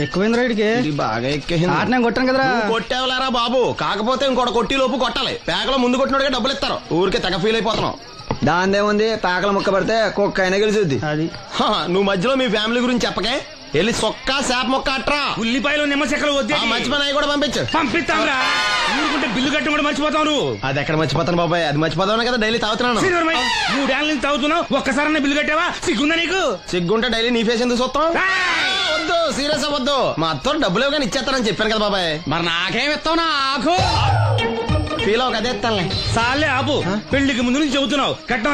ఎక్కువైంది రైడ్కి బాగా ఎక్కేసింది. నేను కొట్టాను కదరా. కొట్టేవలేరా బాబు, కాకపోతే ఇంకోటి కొట్టి లోపు కొట్టాలి. పేకలో ముందు కొట్టినోడికే డబ్బులు ఇస్తారు. ఊరికే తెగ ఫీల్ అయిపోతున్నావు. దాందేముంది, పేకల ముక్క పడితే కుక్క అయినా గెలిచుద్ది. అది నువ్వు మధ్యలో మీ ఫ్యామిలీ గురించి చెప్పకే. వెళ్ళి సొక్క శాప మొక్క అట్రా. ఉల్లిపాయలు నిమ్మ చెక్కలు వద్దే. మంచి పని అవి కూడా పంపించు. పంపిస్తాంరా. ఊరుకుంటే బిల్లు కట్టి కూడా మర్చిపోతావు నువ్వు. అది ఎక్కడ మర్చిపోతాను బాబాయ్, అది మర్చిపోతావు కదా డైలీ తాగుతున్నాను. 3 ఏళ్ళ నుంచి తాగుతున్నావు, ఒక్కసారి బిల్లు కట్టావా? సిగ్గుందా నీకు? సిగ్గుంటే డైలీ నీ ఫేస్ ఎందుకు చూస్తాం? వద్దు, సీరియస్ అవ్వద్దు. మా అత్తో డబ్బులు ఇవ్వగానే ఇచ్చేస్తానని చెప్పాను కదా బాబాయ్. మరి నాకేం ఇస్తావు? నాకు ఫీల్ అవ్వక అదే ఇస్తానులే. సాలే ఆపు. పెళ్లికి ముందు నుంచి చెబుతున్నావు కట్నం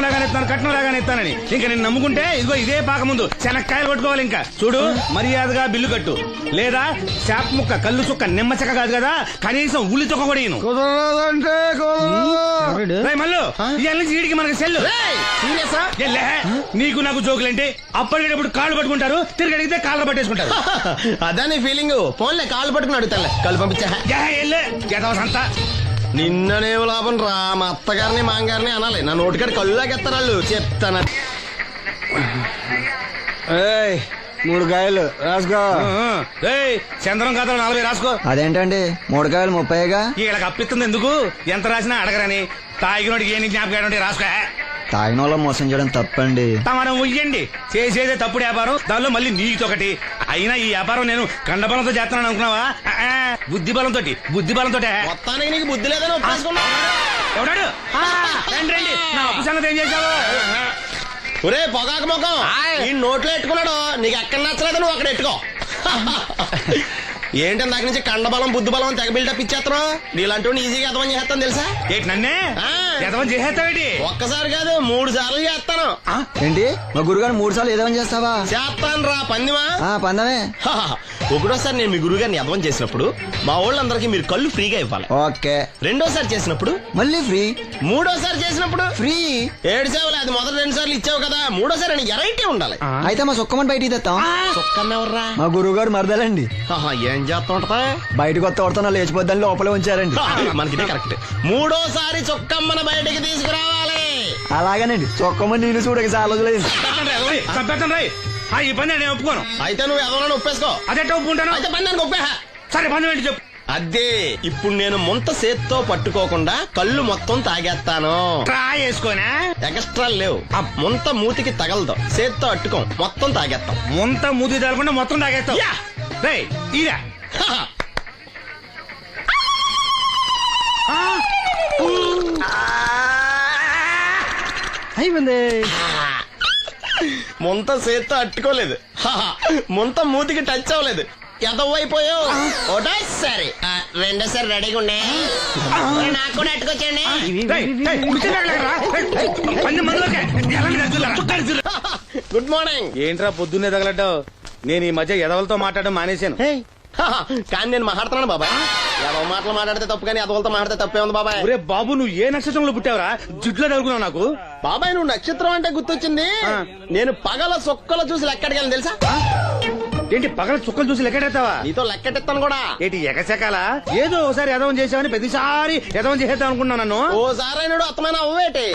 లాగానే ఇస్తానని. ఇంకా నేను నమ్ముకుంటే ఇదిగో ఇదే పాక ముందు శనక్కాయలు కొట్టుకోవాలి. ఇంకా చూడు, మర్యాదగా బిల్లు కట్టు, లేదా చేప ముక్క, కళ్ళు చుక్క, నిమ్మ చెక్క కాదు కదా, కనీసం ఉల్లి తొక్క కూడా ఇయ్యను. మళ్ళీ ఇవాళ నుంచి వీడికి మనకి సెల్లు. నీకు నాకు జోకులేంటి? అప్పటికేటప్పుడు కాళ్ళు పట్టుకుంటారు, తిరిగి అడిగితే కాళ్ళు పట్టేసుకుంటారు. అదే నీ ఫీలింగ్. ఫోన్లే కాళ్ళు పట్టుకుని అడుగుతానులే. కళ్ళు పంపించా. అంతా నిన్ననేం లాభం రా. మా అత్తగారిని మాంగారిని అనాలి. నా నోటికాడ కళ్ళు లాగెత్తారు వాళ్ళు. చెప్తాను. 3 కాయలు రాసుకో. చంద్రం కథలు 40 రాసుకో. అదేంటండి 3 కాయలు 30గా? వీళ్ళకి అప్పిస్తుంది ఎందుకు? ఎంత రాసినా అడగరని. తాగినోడికి ఏ జ్ఞాపకం రాసుకో. తాగిన వాళ్ళ మోసం చేయడం తప్పండి. మనం ఉయ్యండి, చేసేదే తప్పుడు వ్యాపారం, దానిలో మళ్ళీ నీతోకటి. అయినా ఈ వ్యాపారం నేను కండబలంతో చేస్తున్నాను అనుకున్నావా? బుద్ధి బలంతో. మొత్తానికి నీకు బుద్ధి లేదని ఒప్పేసుకున్నావు. ఎవడాడు? రండి, నా అప్పు సంగతి ఏం చేశావు? ఒరే పొగాకు ముఖం, ఈ నోట్లో ఎట్టుకున్నాడు. నీకు ఎక్కడ నచ్చలేదు, నువ్వు అక్కడ ఎట్టుకో. ఏంటి దాని నుంచి కండబలం బుద్ధి బలం తెగ బిల్డప్ ఇచ్చేస్తున్నావు. నీలాంటి ఈజీగా ఎదవని చేస్తాను తెలుసా? ఏంటి నన్నే ఎదవని చేసేస్తావేటి? ఒక్కసారి కాదు 3 సార్లు చేస్తాను. ఏంటి మా గురుగారు 3 సార్లు ఎదవని చేస్తావా? చేస్తాను రా పందిమా. పందమే. ఒకటోసారి నేను మీ గురుగారిని ఎదవని చేసినప్పుడు మా వాళ్ళందరికీ మీరు కళ్ళు ఫ్రీగా ఇవ్వాలి. ఓకే. రెండోసారి చేసినప్పుడు మళ్ళీ ఫ్రీ. మూడోసారి చేసినప్పుడు ఫ్రీ. 7 సేవలు. అది మొదటి 2 సార్లు ఇచ్చావు కదా, మూడోసారి ఎరైటీ ఉండాలి. అయితే మా సుక్కమని బయటికి తెస్తాం. సుక్కమ్మెవర్రా? మా గురువు గారు మరదలండి. ఏం చేస్తుంటా? బయటకు వస్తే కొడతా లేచిపోద్దని లోపలే ఉంచారండి. మనకి కరెక్ట్. మూడోసారి చొక్కమ్మని బయటకి తీసుకురావాలి. అలాగేనండి. చొక్కమని నేను చూడక చాలా రోజులైంది. ఈ పని నేను ఒప్పుకోను. అయితే నువ్వు ఎవరైనా ఒప్పేసుకో. అదెట్ట ఒప్పుకుంటాను? అయితే పని దానికి ఒప్పే. సరే పని ఏంటి చెప్పు. అదే ఇప్పుడు నేను ముంత చేత్తో పట్టుకోకుండా కళ్ళు మొత్తం తాగేస్తాను. ట్రై చేసుకోనా? ఎక్స్ట్రా లేవు. ఆ ముంత మూతికి తగలదు. చేత్తో అట్టుకోం, మొత్తం తాగేస్తాం. ముంత మూతి తగలకుండా మొత్తం తాగేస్తాం. ఇదా అయిపోయింది. ముంత చేత్తో అట్టుకోలేదు, ముంత మూతికి టచ్ అవ్వలేదు. ఎదవైపోయావు. ఒకటోసారి రెండోసారి రెడీగా ఉండే. నాకు కూడా అట్టుకొచ్చండి. Good morning. ఏంట్రా పొద్దున్నే తగలడ్డావు? నేను ఈ మధ్య ఎదవలతో మాట్లాడడం మానేశాను. కానీ నేను మాట్లాడుతున్నాను బాబాయ్. ఎదవ మాటలు మాట్లాడితే తప్పు, కానీ ఎదవలతో మాట్లాడితే తప్పే ఉంది బాబాయ్. ఒరే బాబు, నువ్వు ఏ నక్షత్రంలో పుట్టావురా? జుట్లో తగులుకున్నావు నాకు. బాబాయ్ నువ్వు నక్షత్రం అంటే గుర్తొచ్చింది. నేను పగల సొక్కలు చూసి లెక్కడికి తెలుసా? ఏంటి పగల చుక్కలు చూసి లెక్కెడతావా? నీతో లెక్కెట్టిస్తాను కూడా. ఏంటి ఎగసెకాల? ఏదో ఒకసారి ఎదవం చేసావని ప్రతిసారి ఎదవం చేసేద్దాం అనుకున్నాను నన్ను. ఓసారి అయినాడు అత్తమైన అవ్వేటి.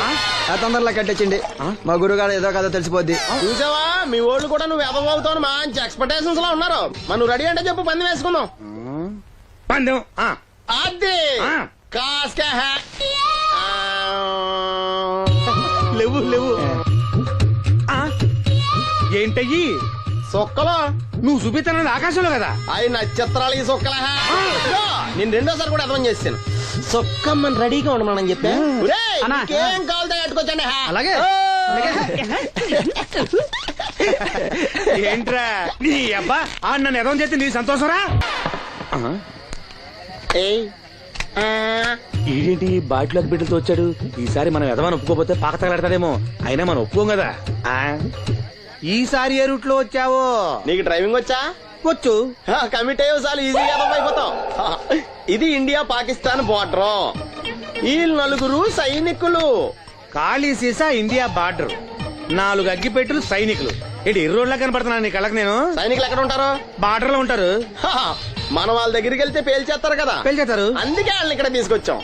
తొందరలో కట్టించండి. మా గురుగారు ఏదో కదా తెలిసిపోద్ది. చూసావా, మీ వాళ్ళు కూడా నువ్వు ఎదవవుతావు మంచి ఎక్స్పెక్టేషన్స్ లో ఉన్నారు. మరి నువ్వు రెడీ అంటే చెప్పు, పందెం వేసుకుందాం. పందెం అది కాస్క లేవు ఏంటయ్యి సొక్కలో నువ్వు చూపిస్తానది ఆకాశంలో కదా? అవి నక్షత్రాలు ఈ సొక్కల. నేను రెండోసారి కూడా అర్థం చేస్తాను. సొక్కమ్మని రెడీగా ఉండమని చెప్పా. ఏం కావాలితే కట్టుకోవచ్చండి. అలాగే. ఏంట్రా నీ అబ్బా నన్ను ఎదవం చేస్తే నీ సంతోషరా? ఏంటి బాటిలోకి బిడ్డలతో వచ్చాడు? ఈసారి మనం ఎదవని ఒప్పుకోపోతే పాక తగలాడతాడేమో. అయినా మనం ఒప్పుకోం కదా. ఈసారి ఏ రూట్ లో వచ్చావో? నీకు డ్రైవింగ్ వచ్చా? వచ్చు. కమిట్ అయ్యే సార్లు ఈజీగా అయిపోతాం. ఇది ఇండియా పాకిస్తాన్ బోర్డర్. ఈ 4 సైనికులు. ఖాళీ సీసా ఇండియా బార్డర్, 4 అగ్గిపెట్టులు సైనికులు. ఏంటి ఎర్రోడ్లా కనపడుతున్నాను నీ కళ్ళకి నేను? సైనికులు ఎక్కడ ఉంటారు? బార్డర్ లో ఉంటారు. మనం వాళ్ళ దగ్గరికి వెళ్తే పేల్చేస్తారు కదా. పేల్చేస్తారు. అందుకే వాళ్ళని ఇక్కడ తీసుకొచ్చాం.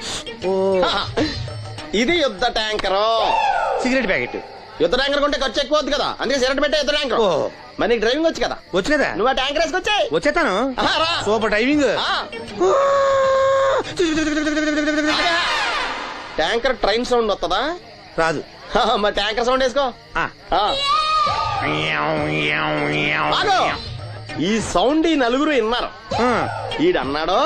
ఇది యుద్ధ ట్యాంకరు. Cigarette packet. యుద్ధ ట్యాంకర్ కొంటే ఖర్చు ఎక్కువ అవుతుంది కదా, అందుకే సిగరెట్ పెట్టే యుద్ధ ట్యాంకర్. ఓ. మరి నీకు డ్రైవింగ్ వచ్చు కదా, వచ్చు కదా, నువ్వు ఆ ట్యాంకర్ వేసుకొచ్చాయి. వచ్చేస్తాను. రా. Super driving. Tanker train sound వస్తుందా? రాదు. మరి ట్యాంకర్ సౌండ్ వేసుకో. ఆగు. ఈ సౌండ్ ఈ నలుగురు విన్నారు. ఈడన్నాడు,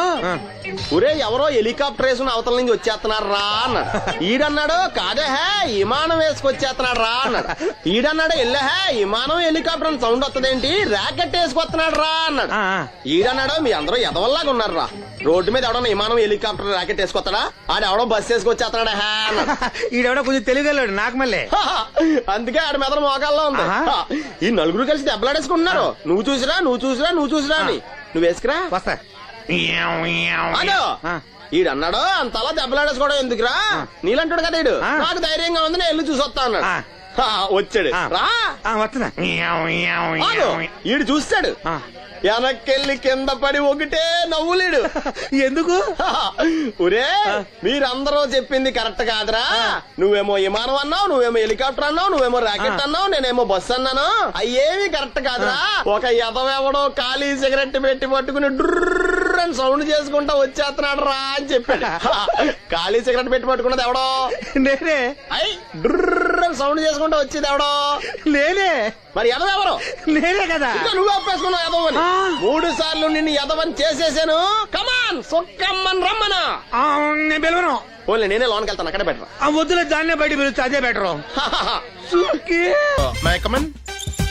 ఒరే ఎవరో హెలికాప్టర్ వేసుకుని అవతల నుంచి వచ్చేస్తున్నారు రా అన్నాడు. ఈడన్నాడు, కాదే హే విమానం వేసుకొచ్చేస్తున్నాడు రా అన్నాడు. ఈడన్నాడు, ఎల్లే హే విమానం హెలికాప్టర్ సౌండ్ వస్తుందేంటి, ర్యాకెట్ వేసుకొస్తున్నాడు రా అన్నాడు. ఈడన్నాడు, మీ అందరూ ఎదవల్లాగా ఉన్నారు రా, రోడ్డు మీద ఎవడన్నా విమానం హెలికాప్టర్ ర్యాకెట్ వేసుకొస్తాడా, ఆడెవడో బస్సు వేసుకొచ్చేస్తున్నాడు హే అన్నాడు. ఈడెవడో కొంచెం తెలియగలడు నాకు మళ్ళీ. అందుకే ఆడ మెదడు మోకాల్లో ఉంది. ఈ నలుగురు కలిసి దెబ్బలాడేసుకుంటున్నారు. నువ్వు చూసిరా అని. నువ్వు వేసుకురా. వస్తా. ఈడన్నాడు, అంతలా దెబ్బలాడేసుకోవడం ఎందుకురా, నీలంటాడు కదా ఈడు, నాకు ధైర్యంగా ఉంది నేను వెళ్ళి చూసి వస్తా అన్నాడు. వచ్చాడు రా. వస్తున్నా. ఈడు చూస్తాడు, వెనక్కెళ్ళి కింద పడి ఒకటే నవ్వులేడు. ఎందుకు? ఒరే మీరందరూ చెప్పింది కరెక్ట్ కాదురా, నువ్వేమో విమానం అన్నావు, నువ్వేమో హెలికాప్టర్ అన్నావు, నువ్వేమో రాకెట్ అన్నావు, నేనేమో బస్సు అన్నాను, అయ్యేవి కరెక్ట్ కాదురా. ఒక ఎదవెవడో ఖాళీ సిగరెట్ పెట్టి పట్టుకుని డ్రర్ అని సౌండ్ చేసుకుంటా వచ్చేస్తున్నాడు రా అని చెప్పాడు. ఖాళీ సిగరెట్ పెట్టి పట్టుకున్నది ఎవడో? నేనే. అయ్యి డ్రర్ అని సౌండ్ చేసుకుంటా వచ్చేది ఎవడో? నేనే. మరి ఎదవెవరు? నేనే కదా. నువ్వు ఒప్పేసుకున్నావు ఎదవని. 3 సార్లు నిన్ను ఎదవని చేసేసాను. కమాన్ సొక్కమ్మన్ రమ్మనా. నేను పిలవను. ఓన్లీ నేనే లోన్కి వెళ్తాను, అక్కడే బెటర్. వద్దులే, దాన్నే బయట పిలుస్తా, అదే better. May come in.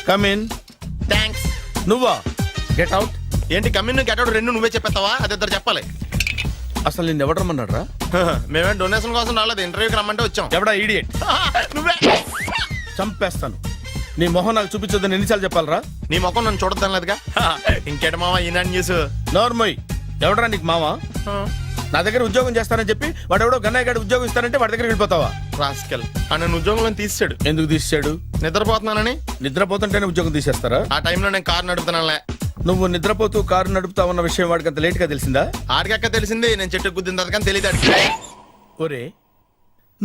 Come in. Thanks. నువ్వా? Get out. ఏంటి కమిన్ గెట్ అవుట్ రెండు నువ్వే చెప్పేస్తావా? అది ఇద్దరు చెప్పాలి. అసలు నిన్ను ఎవడు రమ్మన్నాడు రా? మేమే డొనేషన్ కోసం రాలేదు, ఇంటర్వ్యూకి రమ్మంటే వచ్చాం. ఎవడా ఈడియట్? నువ్వే. చంపేస్తాను. నీ మొహం నాకు చూపించొద్దని ఎన్నిసార్లు చెప్పాలరా? నీ ముఖం నన్ను చూడద్దాం లేదుగా. ఇంకేట మావా ఈనాడు న్యూస్. నోర్మోయ్. ఎవడరా నీకు మావా? నా దగ్గర ఉద్యోగం చేస్తానని చెప్పి వాడు ఎవడో గన్నయ్య గారి ఉద్యోగం ఇస్తానంటే వాడి దగ్గర వెళ్ళిపోతావా? రాస్కెల్ నన్ను ఉద్యోగంలో తీసాడు. ఎందుకు తీసాడు? నిద్రపోతున్నానని. నిద్రపోతుంటేనే ఉద్యోగం తీసేస్తారా? ఆ టైంలో నేను కారు నడుపుతున్నానులే. నువ్వు నిద్రపోతూ కారు నడుపుతావన్న విషయం వాడికి అంత లేట్ గా తెలిసిందా? ఆడికక్క తెలిసింది, నేను చెట్టు గుద్దిన కానీ తెలియదు. ఒరే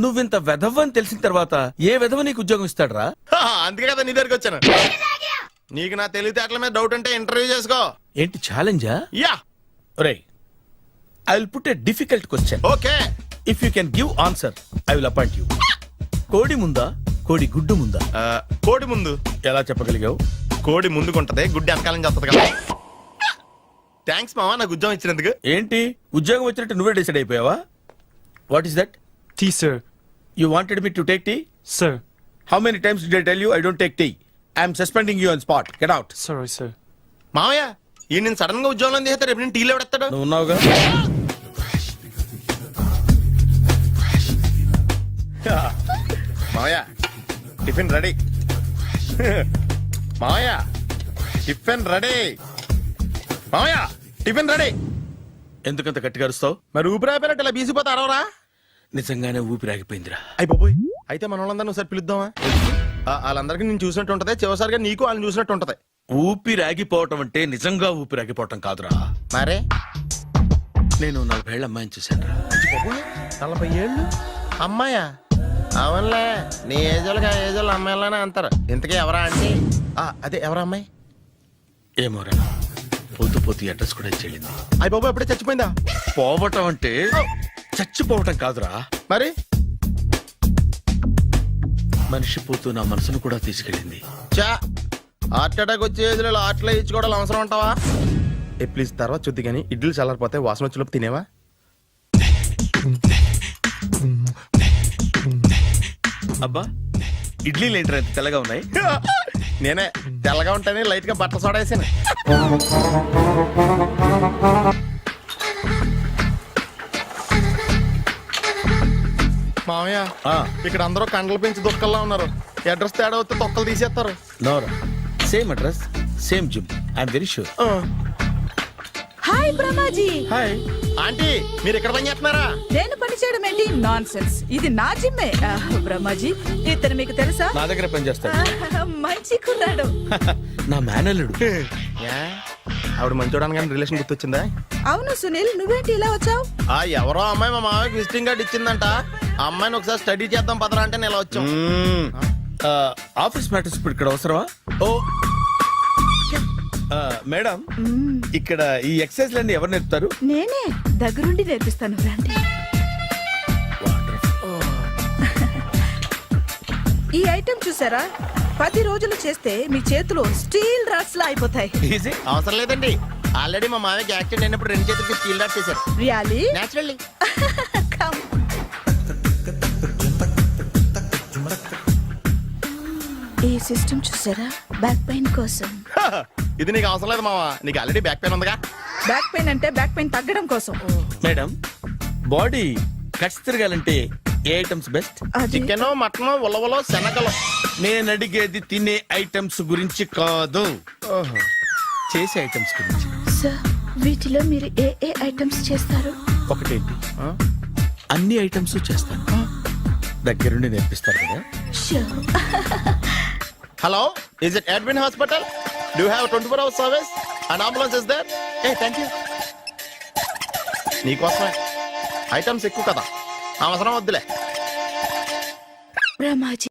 నువ్వింత వెధవ్ అని తెలిసిన తర్వాత ఏ వెధవ నీకు ఉద్యోగం ఇస్తాడరా? అందుకే కదా నీ దగ్గరికి వచ్చాను. నీకు నా తెలివితేటల మీద డౌట్ అంటే ఇంటర్వ్యూ చేసుకో. ఏంటి ఛాలెంజా? యా. ఒరే I will put a difficult question. Okay. If you can give answer I will appoint you. కోడి ముందా కోడి గుడ్డు ముందా? కోడి ముందు. ఎలా చెప్పగలిగావు? కోడి ముందుకుంటది, గుడ్డి వెనకాలం చేస్తుంది కదా. థ్యాంక్స్ మావా నాకు ఉద్యోగం ఇచ్చినందుకు. ఏంటి ఉద్యోగం వచ్చినట్టు నువ్వే డిసైడ్ అయిపోయావా? What is that? Tea, sir. You wanted me to take tea? Sir. How many times did I tell you I don't take tea? I am suspending you on spot. Get out. Sorry, sir. మావయ్య ఈ నేను sudden గా ఉద్యోగంలో తీస్తాడు, రేపు నేను టీలో పెడతాడు. నువ్వు ఉన్నావుగా. మావయ్య టిఫిన్ రెడీ. మావయ్య టిఫిన్ రెడీ. మావయ్య టిఫిన్ రెడీ. ఎందుకంత గట్టిగా అరుస్తావు? మరి ఊపిరాయిపోయినట్టు ఇలా బీసిపోతే అరవరా? నిజంగానే ఊపిరాగిపోయిందిరా. అయిపోయి అయితే మన వాళ్ళందరినీ ఒకసారి పిలుద్దామా? వాళ్ళందరికీ నేను చూసినట్టు ఉంటది, చివరిసారిగా నీకు వాళ్ళని చూసినట్టు ఉంటది. ఊపిరాగిపోవటం అంటే నిజంగా ఊపిరాగిపోవటం కాదురా. మరే నేను 40 ఏళ్ల అమ్మాయిని చూశాను రా. 40 ఏళ్ళు అమ్మాయా? అవునులే, నీ ఏజోళ్ళకి ఆ ఏజోళ్ళు అమ్మాయిలానే అంటారు. ఇంతకీ ఎవరా అంటే? అదే ఎవరా అమ్మాయి? ఏమోరా పోతూ పోతూ అడ్రస్ కూడా చెల్లింది. అయిపోయి ఎప్పుడే చచ్చిపోయిందా? పోవటం అంటే చచ్చిపోవటం కాదురా, మరి మనిషి పోతూ నా మనసును కూడా తీసుకెళ్ళింది. చా హార్ట్ అటాక్ వచ్చే ఏజ్లో హార్ట్లో ఇచ్చుకోవడం అవసరం ఉంటావా? ప్లీజ్ తర్వాత చూద్ది కానీ ఇడ్లీ చల్లారిపోతే వాసన వచ్చేలోపు తినేవా? అబ్బా ఇడ్లీలు ఏంట్రా ఇంత తెల్లగా ఉన్నాయి? నేనే తెల్లగా ఉంటానే లైట్ గా బట్టలు సోడేసాను. మామయ్య ఇక్కడ అందరూ కండలు పెంచి దుక్కల్లా ఉన్నారు. అడ్రస్ తేడా వస్తే తొక్కలు తీసేస్తారు. నోరా same address same gym I'm very sure. Hi Brahmaji. Hi aunty మీరు ఇక్కడ పని చేస్తున్నారా? నేను పని చేయడం ఏంటి? Nonsense. ఇది నా జిమ్మే. బ్రహ్మాజీ ఇతను మీకు తెలుసా? నా దగ్గర పని చేస్తాడు. మంచి కుర్రాడు. నా మేనల్లుడు. ఆవిడ మంచోడానికి కానీ రిలేషన్ గుర్తొచ్చిందా? అవును సునీల్, నువ్వేంటి ఇలా వచ్చావు? ఎవరో అమ్మాయి మా మామయ్యకి విజిటింగ్ కార్డు ఇచ్చిందంట. ఆ అమ్మాయిని ఒకసారి స్టడీ చేద్దాం పదరా అంటే నేను ఇలా వచ్చాం. ఆఫీస్ మ్యాటర్స్ ఇప్పుడు ఇక్కడ అవసరమా? ఓ మేడం, ఇక్కడ ఈ ఎక్సర్సైజ్ లన్నీ ఎవరు నేర్పుతారు? నేనే దగ్గరుండి నేర్పిస్తాను రండి. ఈ ఐటెం చూసారా, 10 రోజులు చేస్తే మీ చేతులు స్టీల్ రాట్స్ లా అయిపోతాయి. ఈజీ. అవసరం లేదండి, ఆల్రెడీ మా మామయ్యకి యాక్సిడెంట్ అయినప్పుడు 2 చేతులకి స్టీల్ డాట్ చేశారు. రియాలీ? నేచురల్లీ. Come. ఈ సిస్టమ్ చూసారా, బ్యాక్ పెయిన్ కోసం. ఇది నీకు అవసరం లేదు మావా, నీకు ఆల్రెడీ బ్యాక్ పెయిన్ ఉందిగా. బ్యాక్ పెయిన్ అంటే బ్యాక్ పెయిన్ తగ్గడం కోసం. మేడం, బాడీ కట్స్ తిరగాలంటే ఏ ఐటమ్స్ బెస్ట్? అది చికెన్, మటన్, ఉలవలో, శనగలు. నేను అడిగేది తినే ఐటమ్స్ గురించి కాదు, చేసే ఐటమ్స్ గురించి. సార్, వీటిలో మీరు ఏ ఏ ఐటమ్స్ చేస్తారు? ఒకటేంటి, అన్ని ఐటమ్స్ చేస్తాను. దగ్గరుండి నేర్పిస్తారు కదా. Sure. Hello, is it admin hospital? Do have 24 hours service and ambulance is there? ఏ థ్యాంక్ యూ. నీకోసమే ఐటమ్స్ ఎక్కువ కదా, అవసరం వద్దులే. బ్రహ్మాజీ